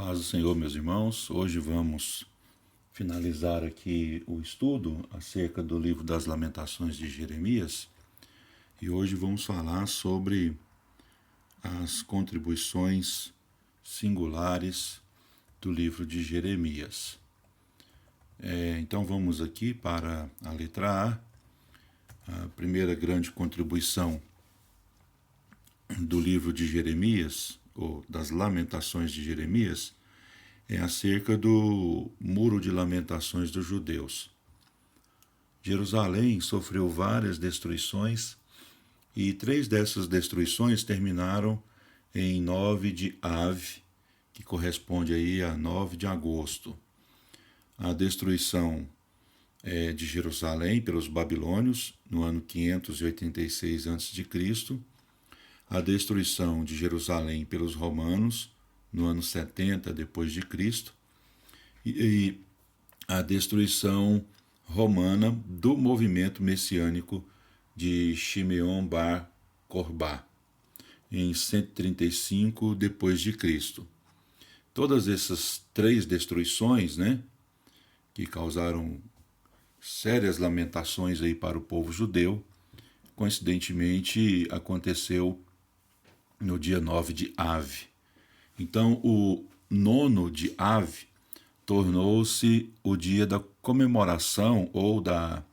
Paz do Senhor, meus irmãos. Hoje vamos finalizar aqui o estudo acerca do livro das Lamentações de Jeremias. E hoje vamos falar sobre as contribuições singulares do livro de Jeremias. Então vamos aqui para a letra A. A primeira grande contribuição do livro de Jeremias, ou das Lamentações de Jeremias, é acerca do Muro de Lamentações dos judeus. Jerusalém sofreu várias destruições e 3 dessas destruições terminaram em 9 de Av, que corresponde aí a 9 de agosto. A destruição de Jerusalém pelos babilônios no ano 586 a.C., a destruição de Jerusalém pelos romanos no ano 70 depois de Cristo e a destruição romana do movimento messiânico de Shimeon Bar Kokhba em 135 depois de Cristo. Todas essas 3 destruições, que causaram sérias lamentações aí para o povo judeu, coincidentemente aconteceu no dia 9 de Av. Então, o 9 de Av tornou-se o dia da comemoração ou da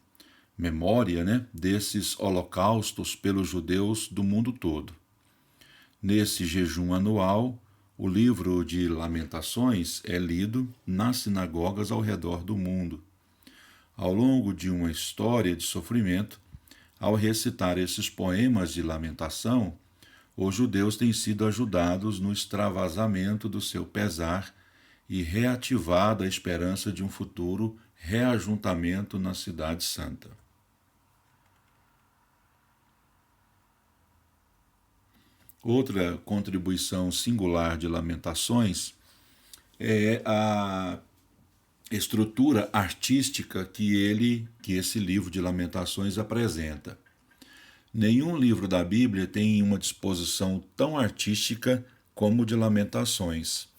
memória, desses holocaustos pelos judeus do mundo todo. Nesse jejum anual, o livro de Lamentações é lido nas sinagogas ao redor do mundo. Ao longo de uma história de sofrimento, ao recitar esses poemas de lamentação, os judeus têm sido ajudados no extravasamento do seu pesar e reativada a esperança de um futuro reajuntamento na Cidade Santa. Outra contribuição singular de Lamentações é a estrutura artística que esse livro de Lamentações apresenta. Nenhum livro da Bíblia tem uma disposição tão artística como o de Lamentações.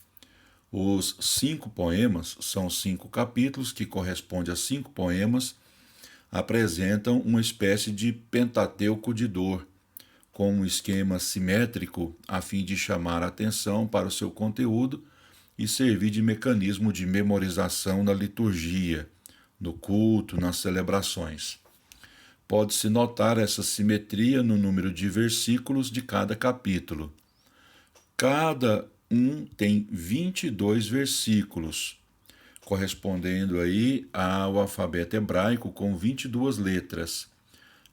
Os 5 poemas, são 5 capítulos que correspondem a 5 poemas, apresentam uma espécie de pentateuco de dor, com um esquema simétrico a fim de chamar a atenção para o seu conteúdo e servir de mecanismo de memorização na liturgia, no culto, nas celebrações. Pode-se notar essa simetria no número de versículos de cada capítulo. Cada um tem 22 versículos, correspondendo aí ao alfabeto hebraico com 22 letras.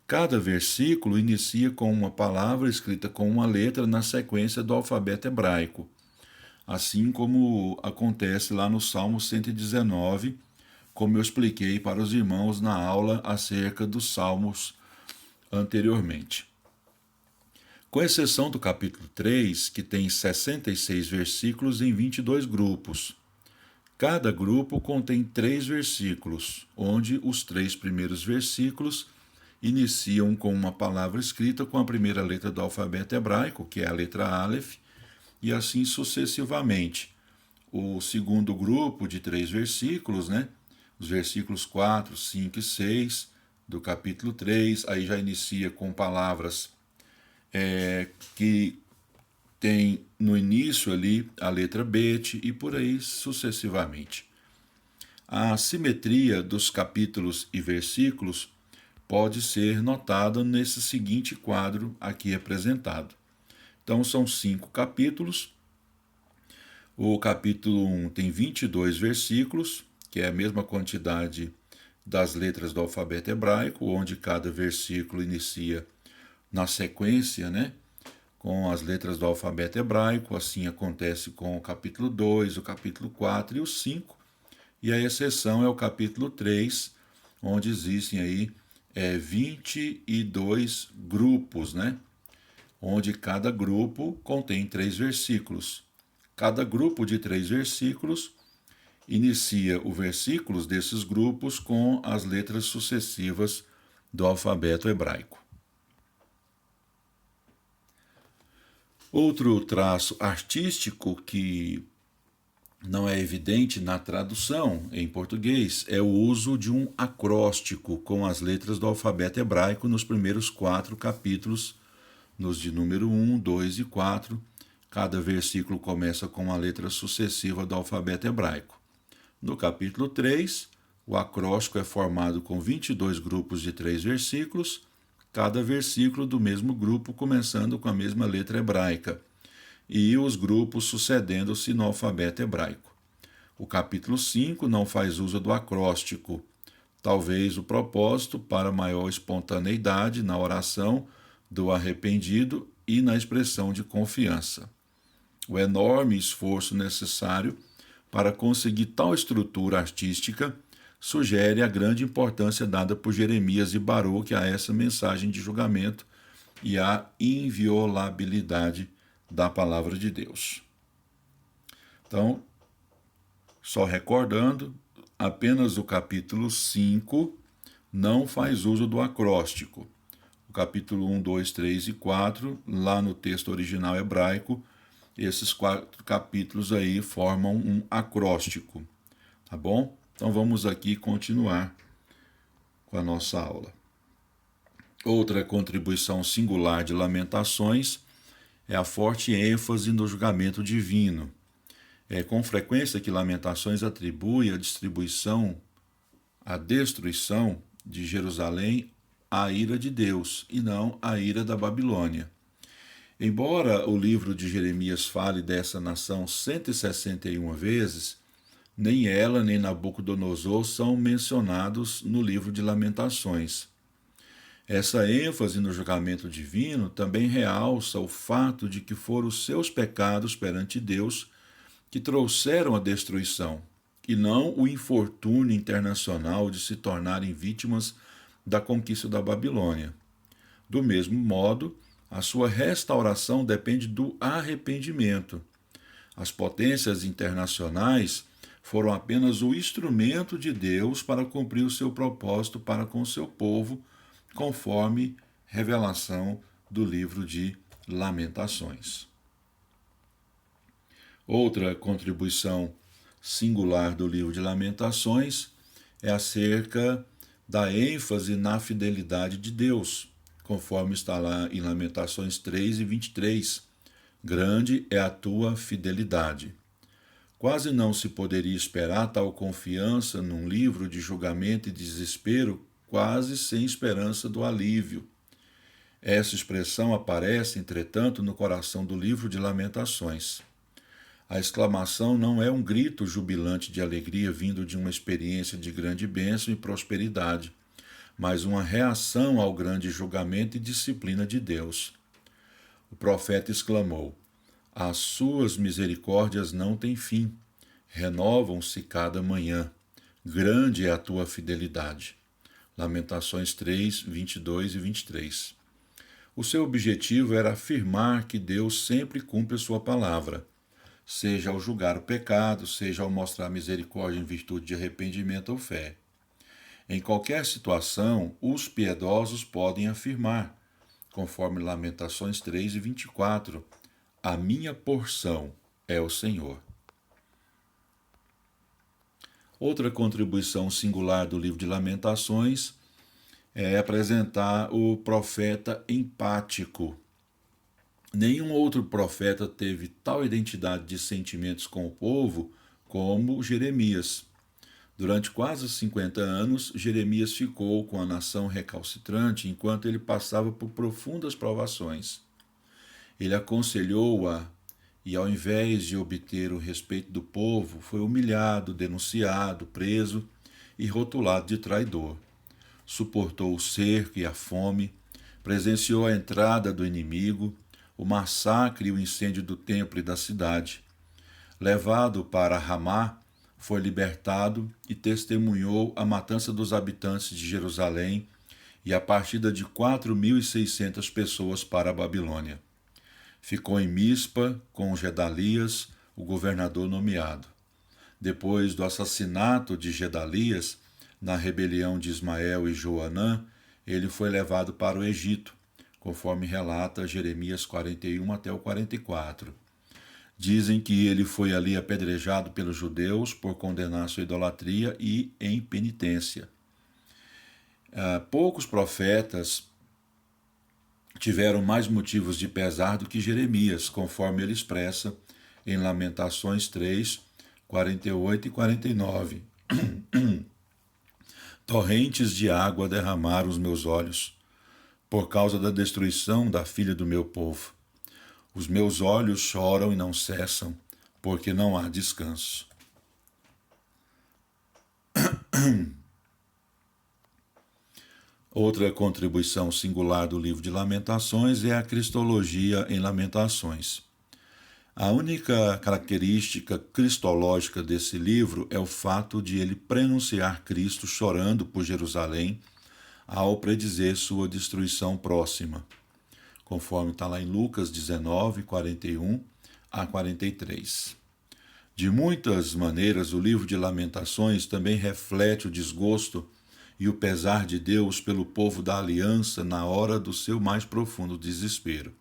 Cada versículo inicia com uma palavra escrita com uma letra na sequência do alfabeto hebraico, assim como acontece lá no Salmo 119, como eu expliquei para os irmãos na aula acerca dos Salmos anteriormente. Com exceção do capítulo 3, que tem 66 versículos em 22 grupos. Cada grupo contém 3 versículos, onde os 3 primeiros versículos iniciam com uma palavra escrita com a primeira letra do alfabeto hebraico, que é a letra Aleph, e assim sucessivamente. O segundo grupo de 3 versículos, os versículos 4, 5 e 6 do capítulo 3, aí já inicia com palavras que tem no início ali a letra Bet e por aí sucessivamente. A simetria dos capítulos e versículos pode ser notada nesse seguinte quadro aqui apresentado. Então são 5 capítulos. O capítulo 1 tem 22 versículos, que é a mesma quantidade das letras do alfabeto hebraico, onde cada versículo inicia na sequência, com as letras do alfabeto hebraico. Assim acontece com o capítulo 2, o capítulo 4 e o 5. E a exceção é o capítulo 3, onde existem aí 22 grupos, onde cada grupo contém 3 versículos. Cada grupo de 3 versículos inicia os versículos desses grupos com as letras sucessivas do alfabeto hebraico. Outro traço artístico que não é evidente na tradução em português é o uso de um acróstico com as letras do alfabeto hebraico nos primeiros 4 capítulos, nos de número 1, 2 e 4. Cada versículo começa com uma letra sucessiva do alfabeto hebraico. No capítulo 3, o acróstico é formado com 22 grupos de 3 versículos, cada versículo do mesmo grupo começando com a mesma letra hebraica, e os grupos sucedendo-se no alfabeto hebraico. O capítulo 5 não faz uso do acróstico, talvez o propósito para maior espontaneidade na oração do arrependido e na expressão de confiança. O enorme esforço necessário para conseguir tal estrutura artística sugere a grande importância dada por Jeremias e Baruque a essa mensagem de julgamento e a inviolabilidade da palavra de Deus. Então, só recordando, apenas o capítulo 5 não faz uso do acróstico. O capítulo 1, 2, 3 e 4, lá no texto original hebraico, esses 4 capítulos aí formam um acróstico, tá bom? Então vamos aqui continuar com a nossa aula. Outra contribuição singular de Lamentações é a forte ênfase no julgamento divino. É com frequência que Lamentações atribui a destruição de Jerusalém à ira de Deus e não à ira da Babilônia. Embora o livro de Jeremias fale dessa nação 161 vezes, nem ela nem Nabucodonosor são mencionados no livro de Lamentações. Essa ênfase no julgamento divino também realça o fato de que foram os seus pecados perante Deus que trouxeram a destruição, e não o infortúnio internacional de se tornarem vítimas da conquista da Babilônia. Do mesmo modo, a sua restauração depende do arrependimento. As potências internacionais foram apenas o instrumento de Deus para cumprir o seu propósito para com o seu povo, conforme revelação do livro de Lamentações. Outra contribuição singular do livro de Lamentações é acerca da ênfase na fidelidade de Deus, conforme está lá em Lamentações 3 e 23. Grande é a tua fidelidade. Quase não se poderia esperar tal confiança num livro de julgamento e desespero, quase sem esperança do alívio. Essa expressão aparece, entretanto, no coração do livro de Lamentações. A exclamação não é um grito jubilante de alegria vindo de uma experiência de grande bênção e prosperidade, mas uma reação ao grande julgamento e disciplina de Deus. O profeta exclamou: as suas misericórdias não têm fim, renovam-se cada manhã. Grande é a tua fidelidade. Lamentações 3, 22 e 23. O seu objetivo era afirmar que Deus sempre cumpre a sua palavra, seja ao julgar o pecado, seja ao mostrar misericórdia em virtude de arrependimento ou fé. Em qualquer situação, os piedosos podem afirmar, conforme Lamentações 3 e 24, a minha porção é o Senhor. Outra contribuição singular do livro de Lamentações é apresentar o profeta empático. Nenhum outro profeta teve tal identidade de sentimentos com o povo como Jeremias. Durante quase 50 anos, Jeremias ficou com a nação recalcitrante enquanto ele passava por profundas provações. Ele aconselhou-a e, ao invés de obter o respeito do povo, foi humilhado, denunciado, preso e rotulado de traidor. Suportou o cerco e a fome, presenciou a entrada do inimigo, o massacre e o incêndio do templo e da cidade. Levado para Ramá, foi libertado e testemunhou a matança dos habitantes de Jerusalém e a partida de 4.600 pessoas para a Babilônia. Ficou em Mispa com Gedalias, o governador nomeado. Depois do assassinato de Gedalias, na rebelião de Ismael e Joanã, ele foi levado para o Egito, conforme relata Jeremias 41 até o 44. Dizem que ele foi ali apedrejado pelos judeus por condenar sua idolatria e em penitência. Poucos profetas tiveram mais motivos de pesar do que Jeremias, conforme ele expressa em Lamentações 3, 48 e 49. Torrentes de água derramaram os meus olhos, por causa da destruição da filha do meu povo. Os meus olhos choram e não cessam, porque não há descanso. Outra contribuição singular do livro de Lamentações é a cristologia em Lamentações. A única característica cristológica desse livro é o fato de ele prenunciar Cristo chorando por Jerusalém ao predizer sua destruição próxima, conforme está lá em Lucas 19, 41 a 43. De muitas maneiras, o livro de Lamentações também reflete o desgosto e o pesar de Deus pelo povo da aliança na hora do seu mais profundo desespero.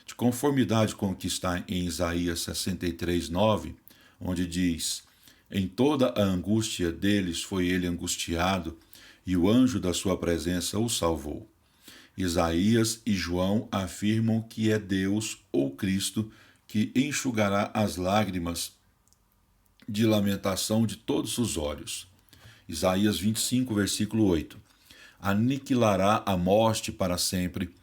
De conformidade com o que está em Isaías 63, 9, onde diz: em toda a angústia deles foi ele angustiado, e o anjo da sua presença o salvou. Isaías e João afirmam que é Deus ou Cristo que enxugará as lágrimas de lamentação de todos os olhos. Isaías 25, versículo 8. Aniquilará a morte para sempre,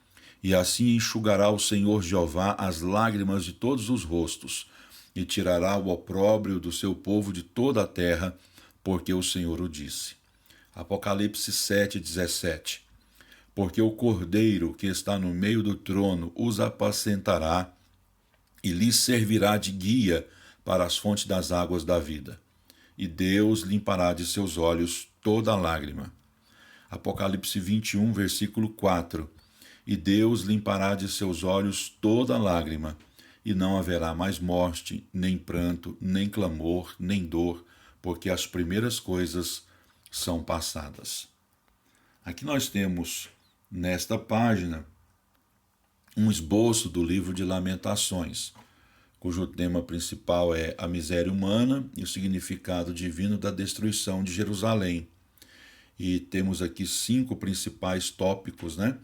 e assim enxugará o Senhor Jeová as lágrimas de todos os rostos, e tirará o opróbrio do seu povo de toda a terra, porque o Senhor o disse. Apocalipse 7, 17. Porque o Cordeiro que está no meio do trono os apacentará e lhes servirá de guia para as fontes das águas da vida. E Deus limpará de seus olhos toda lágrima. Apocalipse 21, versículo 4. E Deus limpará de seus olhos toda lágrima, e não haverá mais morte, nem pranto, nem clamor, nem dor, porque as primeiras coisas são passadas. Aqui nós temos, nesta página, um esboço do livro de Lamentações, cujo tema principal é a miséria humana e o significado divino da destruição de Jerusalém. E temos aqui 5 principais tópicos, né?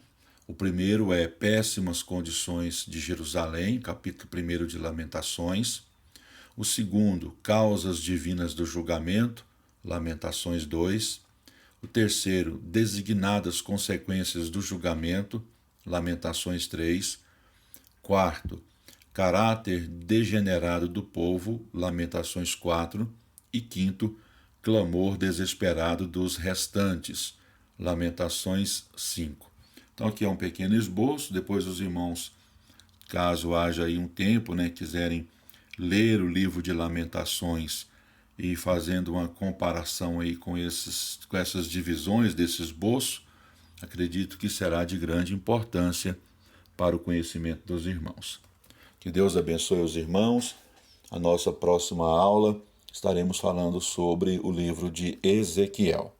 O primeiro é péssimas condições de Jerusalém, capítulo 1 de Lamentações. O segundo, causas divinas do julgamento, Lamentações 2. O terceiro, designadas consequências do julgamento, Lamentações 3. Quarto, caráter degenerado do povo, Lamentações 4. E quinto, clamor desesperado dos restantes, Lamentações 5. Então aqui é um pequeno esboço, depois os irmãos, caso haja aí um tempo, quiserem ler o livro de Lamentações e fazendo uma comparação aí com essas divisões desse esboço, acredito que será de grande importância para o conhecimento dos irmãos. Que Deus abençoe os irmãos. A nossa próxima aula estaremos falando sobre o livro de Ezequiel.